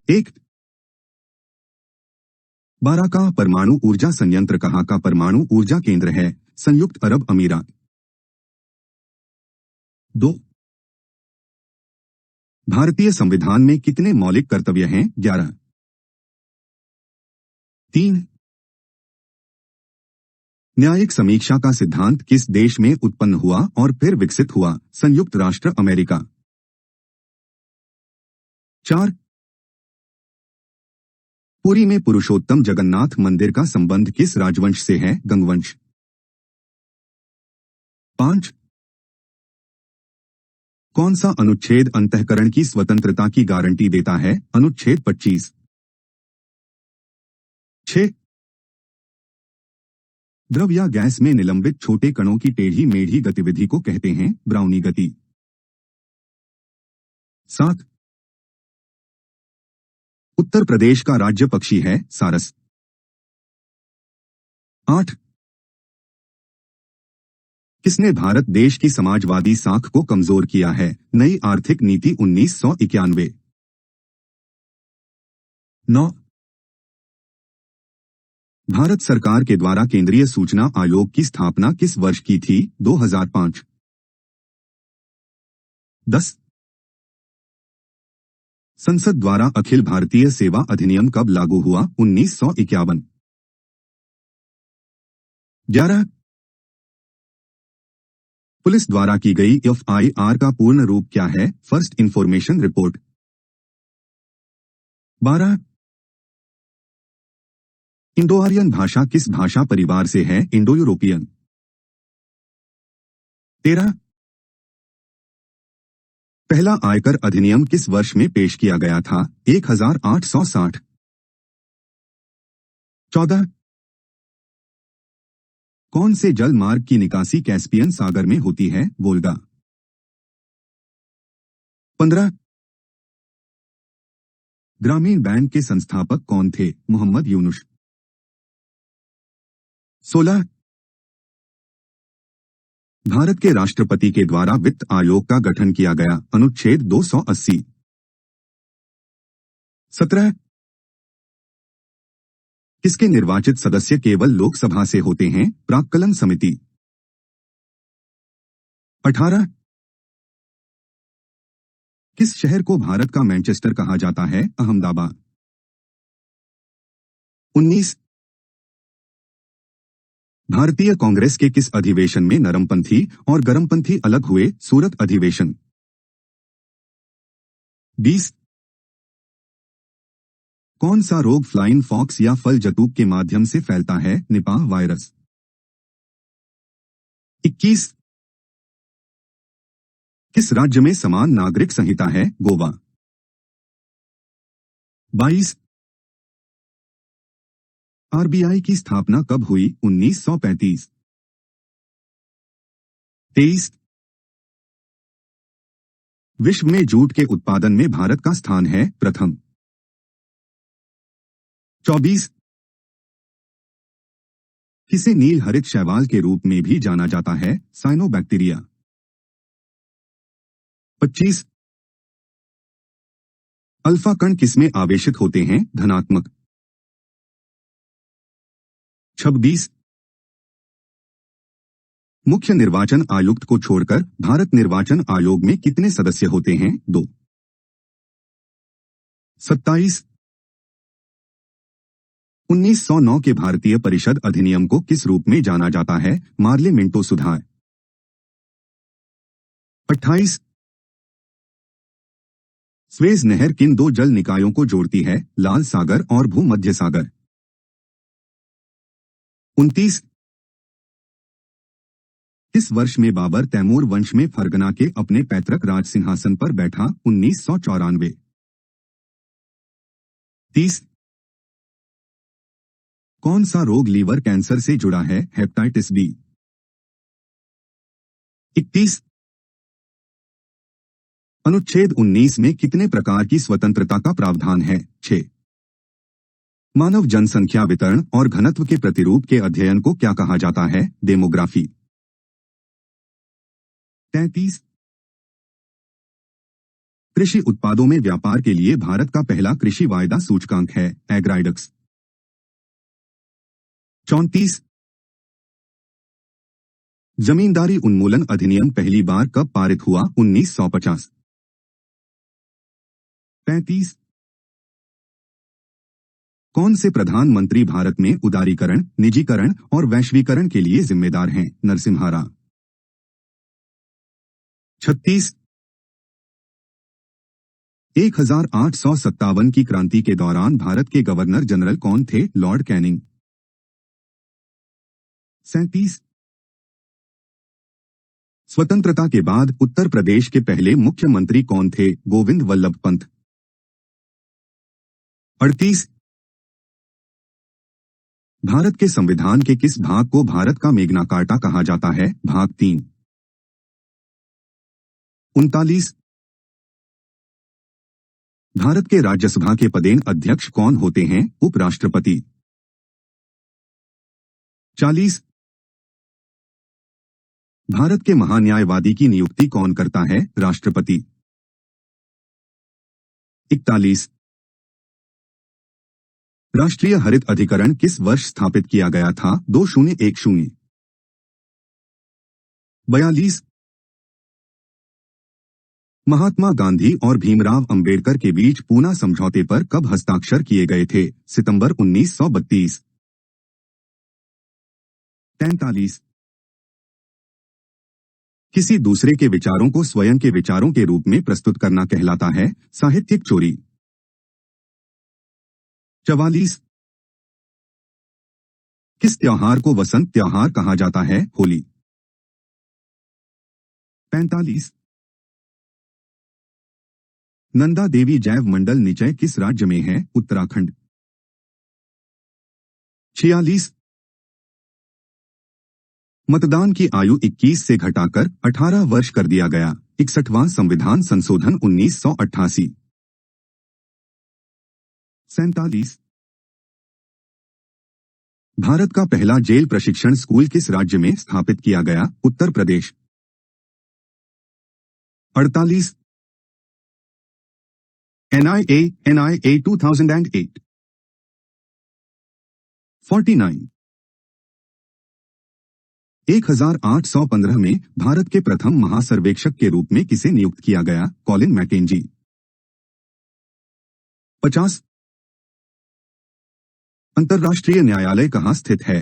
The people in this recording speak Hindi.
1। बाराका परमाणु ऊर्जा संयंत्र कहाँ का परमाणु ऊर्जा केंद्र है? संयुक्त अरब अमीरात। 2। भारतीय संविधान में कितने मौलिक कर्तव्य हैं? 11। 3। न्यायिक समीक्षा का सिद्धांत किस देश में उत्पन्न हुआ और फिर विकसित हुआ? संयुक्त राष्ट्र अमेरिका। 4। पुरी में पुरुषोत्तम जगन्नाथ मंदिर का संबंध किस राजवंश से है? गंगवंश। 5। कौन सा अनुच्छेद अंतःकरण की स्वतंत्रता की गारंटी देता है? अनुच्छेद 25। 6। द्रव या गैस में निलंबित छोटे कणों की टेढ़ी मेढ़ी गतिविधि को कहते हैं? ब्राउनी गति। 7। उत्तर प्रदेश का राज्य पक्षी है? सारस। 8। किसने भारत देश की समाजवादी साख को कमजोर किया है? नई आर्थिक नीति 1991। 9। भारत सरकार के द्वारा केंद्रीय सूचना आयोग की स्थापना किस वर्ष की थी? 2005। 10। संसद द्वारा अखिल भारतीय सेवा अधिनियम कब लागू हुआ? 1951। 11। पुलिस द्वारा की गई एफआईआर का पूर्ण रूप क्या है? First information report. 12। Indo Aryan भाषा किस भाषा परिवार से है? Indo European. 13। पहला आयकर अधिनियम किस वर्ष में पेश किया गया था? 1860। 14। कौन से जल मार्ग की निकासी कैस्पियन सागर में होती है? वोल्गा। 15। ग्रामीण बैंक के संस्थापक कौन थे? मोहम्मद यूनुस। 16। भारत के राष्ट्रपति के द्वारा वित्त आयोग का गठन किया गया? अनुच्छेद 280। 17। किसके निर्वाचित सदस्य केवल लोकसभा से होते हैं? प्राक्कलन समिति। 18। किस शहर को भारत का मैनचेस्टर कहा जाता है? अहमदाबाद। 19। भारतीय कांग्रेस के किस अधिवेशन में नरमपंथी और गरमपंथी अलग हुए? सूरत अधिवेशन। 20। कौन सा रोग फ्लाइंग फॉक्स या फल जतूक के माध्यम से फैलता है? Nipah virus. 21। किस राज्य में समान नागरिक संहिता है? गोवा। 22। आरबीआई की स्थापना कब हुई? 1935। 23। विश्व में जूट के उत्पादन में भारत का स्थान है? प्रथम। 24। किसे नील हरित शैवाल के रूप में भी जाना जाता है? साइनोबैक्टीरिया। 25। अल्फा कण किसमें आवेशित होते हैं? धनात्मक। 26। मुख्य निर्वाचन आयुक्त को छोड़कर भारत निर्वाचन आयोग में कितने सदस्य होते हैं? 2। 27। 1909 के भारतीय परिषद अधिनियम को किस रूप में जाना जाता है? मार्ले मिंटो सुधार। 28। स्वेज नहर किन दो जल निकायों को जोड़ती है? लाल सागर और भूमध्य सागर। 29। किस वर्ष में बाबर तैमूर वंश में फरगना के अपने पैतृक राज सिंहासन पर बैठा? 1994। 30। कौन सा रोग लीवर कैंसर से जुड़ा है? Hepatitis B. 31। अनुच्छेद 19 में कितने प्रकार की स्वतंत्रता का प्रावधान है? 6। मानव जनसंख्या वितरण और घनत्व के प्रतिरूप के अध्ययन को क्या कहा जाता है? डेमोग्राफी। 33। कृषि उत्पादों में व्यापार के लिए भारत का पहला कृषि वायदा सूचकांक है एग्राइडक्स। 34 जमींदारी उन्मूलन अधिनियम पहली बार कब पारित हुआ? 1950। 35 कौन से प्रधानमंत्री भारत में उदारीकरण, निजीकरण और वैश्वीकरण के लिए जिम्मेदार हैं? नरसिम्हा राव। 36 1857 की क्रांति के दौरान भारत के गवर्नर जनरल कौन थे? Lord Canning. 37 स्वतंत्रता के बाद उत्तर प्रदेश के पहले मुख्यमंत्री कौन थे? गोविंद वल्लभ पंत। 38 भारत के संविधान के किस भाग को भारत का मेग्ना कार्टा कहा जाता है? भाग 3। 39 भारत के राज्यसभा के पदेन अध्यक्ष कौन होते हैं? उपराष्ट्रपति। 40 भारत के महान्यायवादी की नियुक्ति कौन करता है? राष्ट्रपति। 41 राष्ट्रीय हरित अधिकरण किस वर्ष स्थापित किया गया था? 2010। 42 महात्मा गांधी और भीमराव अंबेडकर के बीच पूना समझौते पर कब हस्ताक्षर किए गए थे? सितंबर 1932। 43 किसी दूसरे के विचारों को स्वयं के विचारों के रूप में प्रस्तुत करना कहलाता है साहित्यिक चोरी। 44 किस त्योहार को वसंत त्योहार कहा जाता है? होली। 45 नंदा देवी जैव मंडल निचय किस राज्य में है? उत्तराखंड। 46 मतदान की आयु 21 से घटाकर 18 वर्ष कर दिया गया। 61वां संविधान संशोधन 1988। 47 भारत का पहला जेल प्रशिक्षण स्कूल किस राज्य में स्थापित किया गया? उत्तर प्रदेश। 48 NIA 2008। 49 1815 में भारत के प्रथम महासर्वेक्षक के रूप में किसे नियुक्त किया गया? Colin McKenzie. 50 अंतर्राष्ट्रीय न्यायालय कहाँ स्थित है?